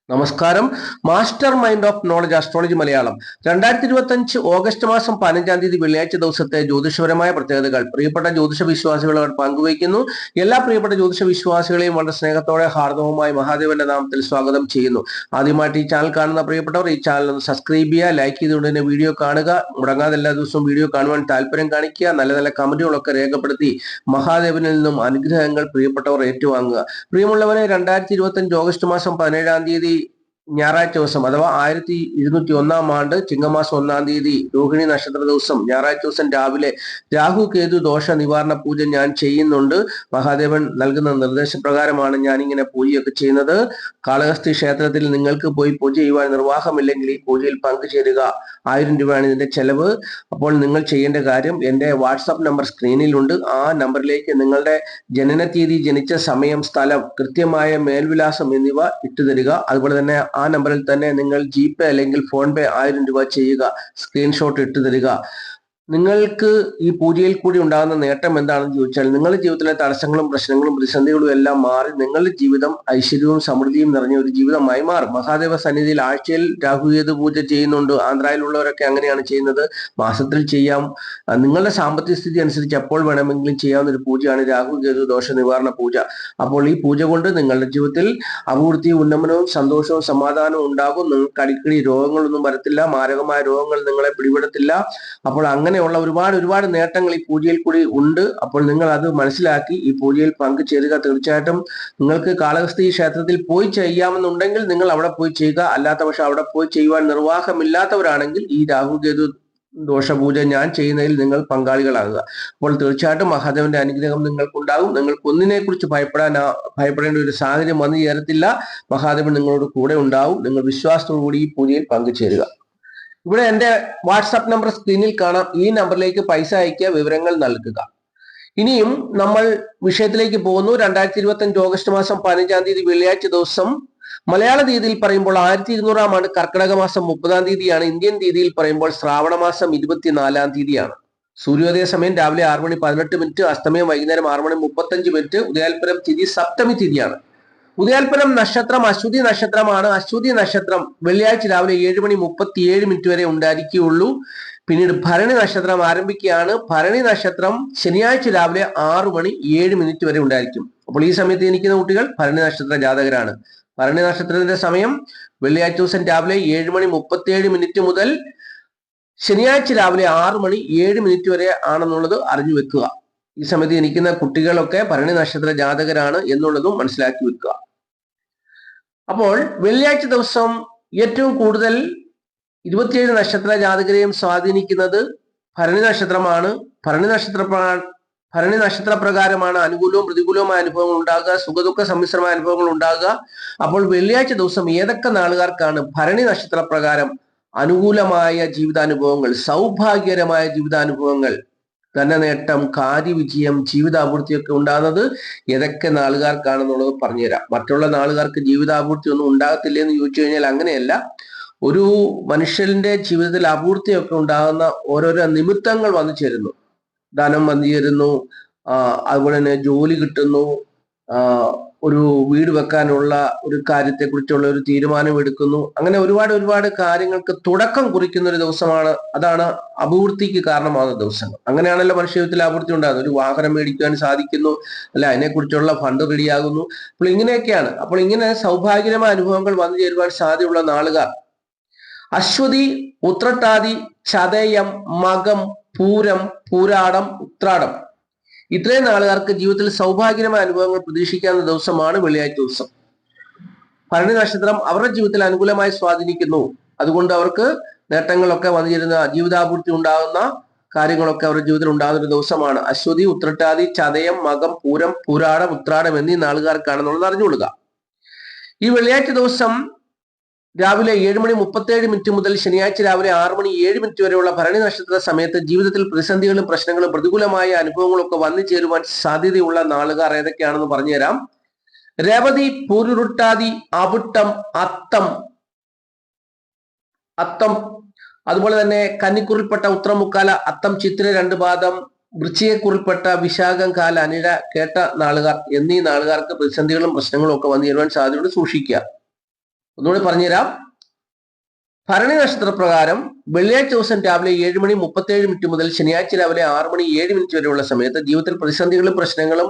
നമസ്കാരം. Master mind of knowledge astrology Malayalam 2025 August മാസം 15-ാം തീയതി വെള്ളിയാഴ്ച ദിവസത്തെ ജ്യോതിഷപരമായ പ്രത്യേകതകൾ പ്രിയപ്പെട്ട ജ്യോതിഷ വിശ്വാസികളോട് പങ്കുവയ്ക്കുന്നു. എല്ലാ പ്രിയപ്പെട്ട ജ്യോതിഷ വിശ്വാസികളെയും വളരെ സ്നേഹത്തോടെ ഹാർദവുമായി മഹാദേവന്റെ നാമത്തിൽ സ്വാഗതം ചെയ്യുന്നു. ആദ്യമായിട്ട് ഈ ചാനൽ കാണുന്ന പ്രിയപ്പെട്ടവർ ഈ ചാനൽ ഒന്ന് സബ്സ്ക്രൈബ് ചെയ്യുക, ലൈക്ക് ചെയ്തുകൊണ്ട് തന്നെ വീഡിയോ കാണുക, മുടങ്ങാതെ എല്ലാ ദിവസവും വീഡിയോ കാണുവാൻ താല്പര്യം കാണിക്കുക, നല്ല നല്ല കമന്റുകളൊക്കെ രേഖപ്പെടുത്തി മഹാദേവനിൽ നിന്നും അനുഗ്രഹങ്ങൾ പ്രിയപ്പെട്ടവർ ഏറ്റുവാങ്ങുക. പ്രിയമുള്ളവരെ, 2025 ഓഗസ്റ്റ് മാസം 17-ാം തീയതി ഞായറാഴ്ച ദിവസം അഥവാ 1101 ആണ്ട് ചിങ്ങമാസം 1-ാം തീയതി രോഹിണി നക്ഷത്ര ദിവസം ഞായറാഴ്ച ദിവസം രാവിലെ രാഹു കേതു ദോഷ നിവാരണ പൂജ ഞാൻ ചെയ്യുന്നുണ്ട്. മഹാദേവൻ നൽകുന്ന നിർദ്ദേശപ്രകാരമാണ് ഞാൻ ഇങ്ങനെ പൂജയൊക്കെ ചെയ്യുന്നത്. കാളഹസ്തി ക്ഷേത്രത്തിൽ നിങ്ങൾക്ക് പോയി പൂജ ചെയ്യുവാൻ നിർവാഹമില്ലെങ്കിൽ ഈ പൂജയിൽ പങ്കുചേരുക. 1000 രൂപയാണ് ഇതിന്റെ ചെലവ്. അപ്പോൾ നിങ്ങൾ ചെയ്യേണ്ട കാര്യം, എൻ്റെ വാട്സാപ്പ് നമ്പർ സ്ക്രീനിലുണ്ട്. ആ നമ്പറിലേക്ക് നിങ്ങളുടെ ജനനതീയതി, ജനിച്ച സമയം, സ്ഥലം, കൃത്യമായ മേൽവിലാസം എന്നിവ ഇട്ടുതരിക. അതുപോലെ തന്നെ ആ നമ്പറിൽ തന്നെ നിങ്ങൾ ജിപേ അല്ലെങ്കിൽ ഫോൺ പേ 1000 രൂപ ചെയ്യുക, സ്ക്രീൻഷോട്ട് ഇട്ടു തരിക. നിങ്ങൾക്ക് ഈ പൂജയിൽ കൂടി ഉണ്ടാകുന്ന നേട്ടം എന്താണെന്ന് ചോദിച്ചാൽ, നിങ്ങളുടെ ജീവിതത്തിലെ തടസ്സങ്ങളും പ്രശ്നങ്ങളും പ്രതിസന്ധികളും എല്ലാം മാറി നിങ്ങളുടെ ജീവിതം ഐശ്വര്യവും സമൃദ്ധിയും നിറഞ്ഞ ഒരു ജീവിതമായി മാറും. മഹാദേവ സന്നിധിയിൽ ആഴ്ചയിൽ രാഹുകേതു പൂജ ചെയ്യുന്നുണ്ട്. ആന്ധ്രയിലുള്ളവരൊക്കെ അങ്ങനെയാണ് ചെയ്യുന്നത്. മാസത്തിൽ ചെയ്യാം. നിങ്ങളുടെ സാമ്പത്തിക സ്ഥിതി അനുസരിച്ച് എപ്പോൾ വേണമെങ്കിലും ചെയ്യാവുന്ന ഒരു പൂജയാണ് രാഹുകേതു ദോഷ നിവാരണ പൂജ. അപ്പോൾ ഈ പൂജ കൊണ്ട് നിങ്ങളുടെ ജീവിതത്തിൽ അഭിവൃദ്ധിയും ഉന്നമനവും സന്തോഷവും സമാധാനവും ഉണ്ടാകും. നിങ്ങൾക്ക് അടിക്കടി രോഗങ്ങളൊന്നും വരത്തില്ല, മാരകമായ രോഗങ്ങൾ നിങ്ങളെ പിടിപെടത്തില്ല. അപ്പോൾ അങ്ങനെയുള്ള ഒരുപാട് നേട്ടങ്ങൾ ഈ പൂജയിൽ കൂടി ഉണ്ട്. അപ്പോൾ നിങ്ങൾ അത് മനസ്സിലാക്കി ഈ പൂജയിൽ പങ്കുചേരുക. തീർച്ചയായിട്ടും നിങ്ങൾക്ക് കാളഹസ്തി ക്ഷേത്രത്തിൽ പോയി ചെയ്യാമെന്നുണ്ടെങ്കിൽ നിങ്ങൾ അവിടെ പോയി ചെയ്യുക. അല്ലാത്ത പക്ഷെ അവിടെ പോയി ചെയ്യുവാൻ നിർവാഹമില്ലാത്തവരാണെങ്കിൽ ഈ രാഹുകേതു ദോഷപൂജ ഞാൻ ചെയ്യുന്നതിൽ നിങ്ങൾ പങ്കാളികളാകുക. അപ്പോൾ തീർച്ചയായിട്ടും മഹാദേവന്റെ അനുഗ്രഹം നിങ്ങൾക്കുണ്ടാകും. നിങ്ങൾക്ക് ഒന്നിനെ കുറിച്ച് ഭയപ്പെടേണ്ട ഒരു സാഹചര്യം വന്നു ചേരത്തില്ല. മഹാദേവൻ നിങ്ങളോട് കൂടെ ഉണ്ടാവും. നിങ്ങൾ വിശ്വാസത്തോടുകൂടി ഈ പൂജയിൽ പങ്കുചേരുക. ഇവിടെ എൻ്റെ വാട്സാപ്പ് നമ്പർ സ്ക്രീനിൽ കാണാം. ഈ നമ്പറിലേക്ക് പൈസ അയക്കുക, വിവരങ്ങൾ നൽകുക. ഇനിയും നമ്മൾ വിഷയത്തിലേക്ക് പോകുന്നു. 2025 ഓഗസ്റ്റ് മാസം 15-ാം തീയതി വെള്ളിയാഴ്ച ദിവസം മലയാള തീയതിയിൽ പറയുമ്പോൾ 1200-ാം ആണ്ട് കർക്കിടക മാസം 30-ാം തീയതിയാണ്. ഇന്ത്യൻ തീയതിയിൽ പറയുമ്പോൾ ശ്രാവണ മാസം 24-ാം തീയതിയാണ്. സൂര്യോദയ സമയം രാവിലെ 6:18, അസ്തമയം വൈകുന്നേരം 6:35. ഉദയാൽപരം തിഥി സപ്തമി തിഥിയാണ്. ഉദയാൽപരം നക്ഷത്രം അശ്വതി നക്ഷത്രമാണ്. അശ്വതി നക്ഷത്രം വെള്ളിയാഴ്ച രാവിലെ 7:37 വരെ ഉണ്ടായിരിക്കുകയുള്ളൂ. പിന്നീട് ഭരണി നക്ഷത്രം ആരംഭിക്കുകയാണ്. ഭരണി നക്ഷത്രം ശനിയാഴ്ച രാവിലെ 6:07 വരെ ഉണ്ടായിരിക്കും. അപ്പോൾ ഈ സമയത്ത് ജനിക്കുന്ന കുട്ടികൾ ഭരണി നക്ഷത്ര ജാതകരാണ്. ഭരണി നക്ഷത്രത്തിന്റെ സമയം വെള്ളിയാഴ്ച ദിവസം രാവിലെ 7:37 മുതൽ ശനിയാഴ്ച രാവിലെ 6:07 വരെ ആണെന്നുള്ളത് അറിഞ്ഞു വെക്കുക. ഈ സമയത്ത് ജനിക്കുന്ന കുട്ടികളൊക്കെ ഭരണി നക്ഷത്ര ജാതകരാണ് എന്നുള്ളതും മനസ്സിലാക്കി വെക്കുക. അപ്പോൾ വെള്ളിയാഴ്ച ദിവസം ഏറ്റവും കൂടുതൽ 27 നക്ഷത്ര ജാതകരെയും സ്വാധീനിക്കുന്നത് ഭരണി നക്ഷത്രമാണ്. ഭരണി നക്ഷത്ര പ്രകാരമാണ് അനുകൂലവും പ്രതികൂലവുമായ അനുഭവങ്ങൾ ഉണ്ടാകുക, സുഖദുഃഖ സമ്മിശ്രമായ അനുഭവങ്ങൾ ഉണ്ടാകുക. അപ്പോൾ വെള്ളിയാഴ്ച ദിവസം ഏതൊക്കെ നാളുകാർക്കാണ് ഭരണി നക്ഷത്ര പ്രകാരം അനുകൂലമായ ജീവിതാനുഭവങ്ങൾ, സൗഭാഗ്യകരമായ ജീവിതാനുഭവങ്ങൾ, ധനനേട്ടം, കാര്യവിജയം, ജീവിതാഭിവൃദ്ധിയൊക്കെ ഉണ്ടാകുന്നത് ഏതൊക്കെ നാളുകാർക്കാണെന്നുള്ളത് പറഞ്ഞുതരാം. മറ്റുള്ള നാളുകാർക്ക് ജീവിതാഭിവൃദ്ധി ഒന്നും ഉണ്ടാകത്തില്ല എന്ന് ചോദിച്ചു കഴിഞ്ഞാൽ അങ്ങനെയല്ല. ഒരു മനുഷ്യന്റെ ജീവിതത്തിൽ അഭിവൃദ്ധിയൊക്കെ ഉണ്ടാകുന്ന ഓരോരോ നിമിത്തങ്ങൾ വന്നു ചേരുന്നു. ധനം വന്നു ചേരുന്നു, അതുപോലെ തന്നെ ജോലി കിട്ടുന്നു, ഒരു വീട് വെക്കാനുള്ള ഒരു കാര്യത്തെക്കുറിച്ചുള്ള ഒരു തീരുമാനം എടുക്കുന്നു. അങ്ങനെ ഒരുപാട് കാര്യങ്ങൾക്ക് തുടക്കം കുറിക്കുന്ന ഒരു ദിവസമാണ്. അതാണ് അഭിവൃദ്ധിക്ക് കാരണമാകുന്ന ദിവസങ്ങൾ. അങ്ങനെയാണല്ലോ മനുഷ്യ ജീവിതത്തിൽ അഭിവൃദ്ധി ഉണ്ടാകുന്നത്. ഒരു വാഹനം മേടിക്കുവാൻ സാധിക്കുന്നു, അല്ല അതിനെക്കുറിച്ചുള്ള ഫണ്ട് റെഡിയാകുന്നു. അപ്പോൾ ഇങ്ങനെയൊക്കെയാണ്. അപ്പോൾ ഇങ്ങനെ സൗഭാഗ്യകരമായ അനുഭവങ്ങൾ വന്നു ചേരുവാൻ സാധ്യതയുള്ള നാളുകാർ അശ്വതി, ഉത്രട്ടാതി, ചതയം, മകം, പൂരം, പൂരാടം, ഉത്രാടം. ഇത്രയും നാളുകാർക്ക് ജീവിതത്തിൽ സൗഭാഗ്യകരമായ അനുഭവങ്ങൾ പ്രതീക്ഷിക്കാവുന്ന ദിവസമാണ് വെള്ളിയാഴ്ച ദിവസം. ഭരണി നക്ഷത്രം അവരുടെ ജീവിതത്തിൽ അനുകൂലമായി സ്വാധീനിക്കുന്നു. അതുകൊണ്ട് അവർക്ക് നേട്ടങ്ങളൊക്കെ വന്നു ചേരുന്ന, ജീവിതാഭിവൃദ്ധി ഉണ്ടാകുന്ന കാര്യങ്ങളൊക്കെ അവരുടെ ജീവിതത്തിൽ ഉണ്ടാകുന്ന ഒരു ദിവസമാണ്. അശ്വതി, ഉത്രട്ടാതി, ചതയം, മകം, പൂരം, പൂരാടം, ഉത്രാടം എന്നീ നാളുകാർക്കാണെന്നുള്ളത് അറിഞ്ഞുകൊള്ളുക. ഈ വെള്ളിയാഴ്ച ദിവസം രാവിലെ 7:37 മുതൽ ശനിയാഴ്ച രാവിലെ 6:07 വരെയുള്ള ഭരണി നക്ഷത്ര സമയത്ത് ജീവിതത്തിൽ പ്രതിസന്ധികളും പ്രശ്നങ്ങളും പ്രതികൂലമായ അനുഭവങ്ങളും ഒക്കെ വന്നു ചേരുവാൻ സാധ്യതയുള്ള നാളുകാർ ഏതൊക്കെയാണെന്ന് പറഞ്ഞുതരാം. രേവതി, പൂരുരുട്ടാതി, അവിട്ടം, അത്തം, അതുപോലെ തന്നെ കന്നിക്കുറിൽപ്പെട്ട ഉത്രമുക്കാല, അത്തം, ചിത്തിര 2 പാദം, വൃശ്ചികക്കുറിൽപ്പെട്ട വിശാഖം, കാല, അനിഴ, കേട്ട നാളുകാർ എന്നീ നാളുകാർക്ക് പ്രതിസന്ധികളും പ്രശ്നങ്ങളും ഒക്കെ വന്നു ചേരുവാൻ സാധ്യതയോട് സൂക്ഷിക്കുക. ഒന്നുകൂടി പറഞ്ഞുതരാം. ഭരണി നക്ഷത്രപ്രകാരം വെള്ളിയാഴ്ച ദിവസം രാവിലെ 7:37 മുതൽ ശനിയാഴ്ച രാവിലെ 6:07 വരെയുള്ള സമയത്ത് ജീവിതത്തിൽ പ്രതിസന്ധികളും പ്രശ്നങ്ങളും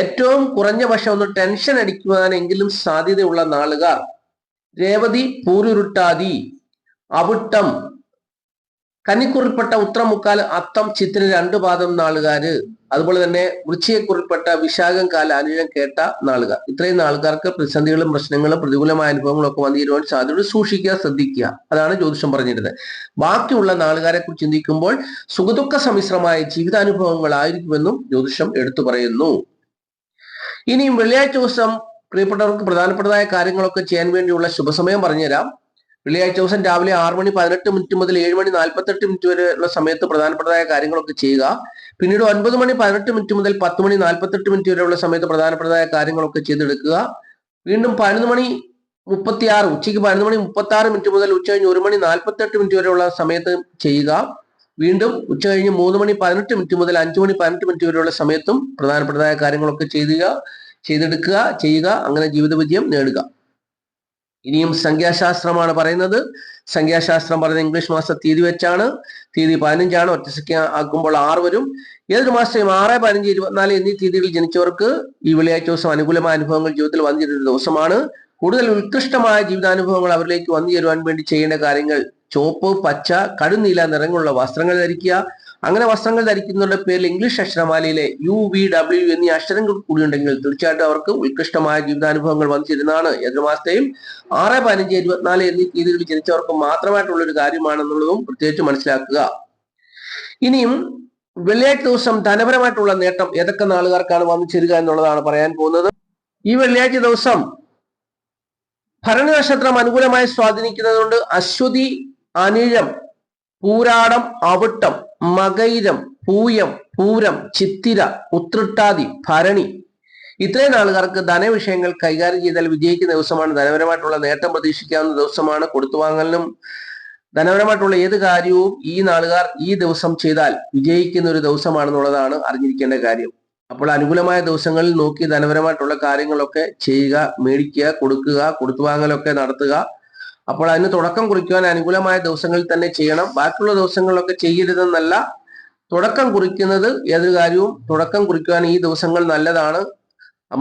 ഏറ്റവും കുറഞ്ഞ പക്ഷം ഒന്ന് ടെൻഷൻ അടിക്കുവാനെങ്കിലും സാധ്യതയുള്ള നാളുകാർ രേവതി, പൂരുരുട്ടാതി, അവിട്ടം, കന്നിക്കുറിൽപ്പെട്ട ഉത്രമുക്കാൽ, അത്തം, ചിത്തിര 2 പാദം നാളുകാര്, അതുപോലെ തന്നെ വൃശ്ചികക്കുറിൽപ്പെട്ട വിശാഖം, കാൽ, അനിഴം, കേട്ട നാളുകാർ. ഇത്രയും നാളുകാർക്ക് പ്രതിസന്ധികളും പ്രശ്നങ്ങളും പ്രതികൂലമായ അനുഭവങ്ങളും ഒക്കെ വന്നിരുവാൻ സാധ്യത. സൂക്ഷിക്കുക, ശ്രദ്ധിക്കുക. അതാണ് ജ്യോതിഷം പറഞ്ഞിരുന്നത്. ബാക്കിയുള്ള നാളുകാരെ കുറിച്ച് ചിന്തിക്കുമ്പോൾ സുഖദുഃഖ സമ്മിശ്രമായ ജീവിതാനുഭവങ്ങളായിരിക്കുമെന്നും ജ്യോതിഷം എടുത്തു പറയുന്നു. ഇനിയും വെള്ളിയാഴ്ച ദിവസം പ്രിയപ്പെട്ടവർക്ക് പ്രധാനപ്പെട്ടതായ കാര്യങ്ങളൊക്കെ ചെയ്യാൻ വേണ്ടിയുള്ള ശുഭസമയം പറഞ്ഞുതരാം. വെള്ളിയാഴ്ച ദിവസം രാവിലെ 6:18 മുതൽ 7:48 വരെയുള്ള സമയത്ത് പ്രധാനപ്പെട്ടതായ കാര്യങ്ങളൊക്കെ ചെയ്യുക. പിന്നീട് 9:18 മുതൽ 10:48 വരെയുള്ള സമയത്ത് പ്രധാനപ്പെട്ടതായ കാര്യങ്ങളൊക്കെ ചെയ്തെടുക്കുക. വീണ്ടും 11:36 ഉച്ചയ്ക്ക് 11:36 മുതൽ ഉച്ചകഴിഞ്ഞ് 1:48 വരെയുള്ള സമയത്ത് ചെയ്യുക. വീണ്ടും ഉച്ചകഴിഞ്ഞ് 3:18 മുതൽ 5:18 വരെയുള്ള സമയത്തും പ്രധാനപ്പെട്ടതായ കാര്യങ്ങളൊക്കെ ചെയ്യുക. അങ്ങനെ ജീവിത വിജയം നേടുക. ഇനിയും സംഖ്യാശാസ്ത്രമാണ് പറയുന്നത്. സംഖ്യാശാസ്ത്രം പറയുന്നത് ഇംഗ്ലീഷ് മാസ തീയതി വെച്ചാണ്. തീയതി 15 ഒറ്റസംഖ്യ ആക്കുമ്പോൾ 6 വരും. ഏതൊരു മാസത്തെയും 6, 15, 24 എന്നീ തീയതികളിൽ ജനിച്ചവർക്ക് ഈ വെള്ളിയാഴ്ച ദിവസം അനുകൂലമായ അനുഭവങ്ങൾ ജീവിതത്തിൽ വന്നു ചേരുന്ന ദിവസമാണ്. കൂടുതൽ ഉത്കൃഷ്ടമായ ജീവിതാനുഭവങ്ങൾ അവരിലേക്ക് വന്നു ചേരുവാൻ വേണ്ടി ചെയ്യേണ്ട കാര്യങ്ങൾ: ചുവപ്പ്, പച്ച, കടുനീല നിറങ്ങളുള്ള വസ്ത്രങ്ങൾ ധരിക്കുക. അങ്ങനെ വസ്ത്രങ്ങൾ ധരിക്കുന്നവരുടെ പേരിൽ ഇംഗ്ലീഷ് അക്ഷരമാലയിലെ UVW എന്നീ അക്ഷരങ്ങൾ കൂടി ഉണ്ടെങ്കിൽ തീർച്ചയായിട്ടും അവർക്ക് ഉത്കൃഷ്ടമായ ജീവിതാനുഭവങ്ങൾ വന്നു ചേരുന്നതാണ്. ഏതൊരു മാസത്തെയും 6, 15, 24 എന്നീ തീയതികളിൽ ജനിച്ചവർക്ക് മാത്രമായിട്ടുള്ള ഒരു കാര്യമാണെന്നുള്ളതും പ്രത്യേകിച്ച് മനസ്സിലാക്കുക. ഇനിയും വെള്ളിയാഴ്ച ദിവസം ധനപരമായിട്ടുള്ള നേട്ടം ഏതൊക്കെ നാളുകാർക്കാണ് വന്നു ചേരുക എന്നുള്ളതാണ് പറയാൻ പോകുന്നത്. ഈ വെള്ളിയാഴ്ച ദിവസം ഭരണി നക്ഷത്രം അനുകൂലമായി സ്വാധീനിക്കുന്നതുകൊണ്ട് അശ്വതി, അനിഴം, പൂരാടം, അവിട്ടം, മകയിരം, പൂയം, പൂരം, ചിത്തിര, ഉത്രട്ടാതി, ഭരണി ഇത്രയും ആളുകാർക്ക് ധനവിഷയങ്ങൾ കൈകാര്യം ചെയ്താൽ വിജയിക്കുന്ന ദിവസമാണ്. ധനപരമായിട്ടുള്ള നേട്ടം പ്രതീക്ഷിക്കാവുന്ന ദിവസമാണ്. കൊടുത്തുവാങ്ങലിനും ധനപരമായിട്ടുള്ള ഏത് കാര്യവും ഈ നാളുകാർ ഈ ദിവസം ചെയ്താൽ വിജയിക്കുന്ന ഒരു ദിവസമാണെന്നുള്ളതാണ് അറിഞ്ഞിരിക്കേണ്ട കാര്യം. അപ്പോൾ അനുകൂലമായ ദിവസങ്ങളിൽ നോക്കി ധനപരമായിട്ടുള്ള കാര്യങ്ങളൊക്കെ ചെയ്യുക, മേടിക്കുക, കൊടുത്തുവാങ്ങലൊക്കെ നടത്തുക. അപ്പോൾ അതിന് തുടക്കം കുറിക്കുവാൻ അനുകൂലമായ ദിവസങ്ങളിൽ തന്നെ ചെയ്യണം. ബാക്കിയുള്ള ദിവസങ്ങളിലൊക്കെ ചെയ്യരുതെന്നല്ല, തുടക്കം കുറിക്കുന്നത് ഏതൊരു കാര്യവും തുടക്കം കുറിക്കുവാൻ ഈ ദിവസങ്ങൾ നല്ലതാണ്.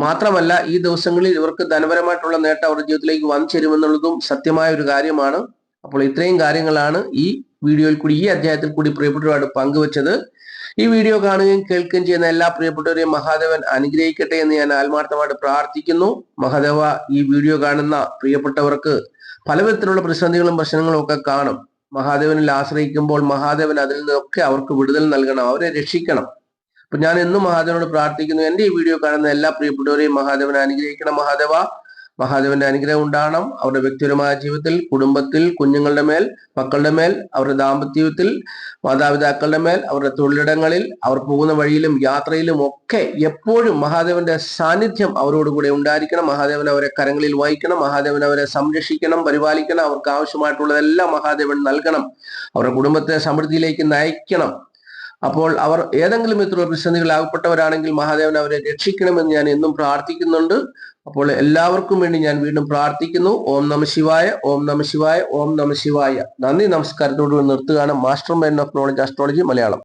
മാത്രമല്ല ഈ ദിവസങ്ങളിൽ ഇവർക്ക് ധനപരമായിട്ടുള്ള നേട്ടം അവരുടെ ജീവിതത്തിലേക്ക് വന്നു ചേരുമെന്നുള്ളതും സത്യമായ ഒരു കാര്യമാണ്. അപ്പോൾ ഇത്രയും കാര്യങ്ങളാണ് ഈ വീഡിയോയിൽ കൂടി, ഈ അധ്യായത്തിൽ കൂടി പ്രിയപ്പെട്ടവരുമായിട്ട് പങ്കുവച്ചത്. ഈ വീഡിയോ കാണുകയും കേൾക്കുകയും ചെയ്യുന്ന എല്ലാ പ്രിയപ്പെട്ടവരെയും മഹാദേവൻ അനുഗ്രഹിക്കട്ടെ എന്ന് ഞാൻ ആത്മാർത്ഥമായിട്ട് പ്രാർത്ഥിക്കുന്നു. മഹാദേവ, ഈ വീഡിയോ കാണുന്ന പ്രിയപ്പെട്ടവർക്ക് പലവിധത്തിലുള്ള പ്രതിസന്ധികളും പ്രശ്നങ്ങളും ഒക്കെ കാണും. മഹാദേവനിൽ ആശ്രയിക്കുമ്പോൾ മഹാദേവൻ അതിൽ നിന്നൊക്കെ അവർക്ക് വിടുതൽ നൽകണം, അവരെ രക്ഷിക്കണം. അപ്പൊ ഞാൻ എന്നും മഹാദേവനോട് പ്രാർത്ഥിക്കുന്നു, എന്റെ ഈ വീഡിയോ കാണുന്ന എല്ലാ പ്രിയപ്പെട്ടവരെയും മഹാദേവൻ അനുഗ്രഹിക്കണം. മഹാദേവന്റെ അനുഗ്രഹം ഉണ്ടാകണം അവരുടെ വ്യക്തിപരമായ ജീവിതത്തിൽ, കുടുംബത്തിൽ, കുഞ്ഞുങ്ങളുടെ മേൽ, മക്കളുടെ മേൽ, അവരുടെ ദാമ്പത്യത്തിൽ, മാതാപിതാക്കളുടെ മേൽ, അവരുടെ തൊഴിലിടങ്ങളിൽ, അവർ പോകുന്ന വഴിയിലും യാത്രയിലും ഒക്കെ എപ്പോഴും മഹാദേവന്റെ സാന്നിധ്യം അവരോടുകൂടെ ഉണ്ടായിരിക്കണം. മഹാദേവൻ അവരെ കരങ്ങളിൽ വഹിക്കണം. മഹാദേവൻ അവരെ സംരക്ഷിക്കണം, പരിപാലിക്കണം. അവർക്ക് ആവശ്യമായിട്ടുള്ളതെല്ലാം മഹാദേവൻ നൽകണം. അവരുടെ കുടുംബത്തെ സമൃദ്ധിയിലേക്ക് നയിക്കണം. അപ്പോൾ അവർ ഏതെങ്കിലും വിധത്തിലുള്ള പ്രതിസന്ധികളാകപ്പെട്ടവരാണെങ്കിൽ മഹാദേവൻ അവരെ രക്ഷിക്കണമെന്ന് ഞാൻ എന്നും പ്രാർത്ഥിക്കുന്നുണ്ട്. അപ്പോൾ എല്ലാവർക്കും വേണ്ടി ഞാൻ വീണ്ടും പ്രാർത്ഥിക്കുന്നു. ഓം നമഃശിവായ, ഓം നമഃശിവായ, ഓം നമഃശിവായ. നന്ദി, നമസ്കാരത്തോട് നിർത്തുകയാണ്. Master mind of knowledge astrology Malayalam.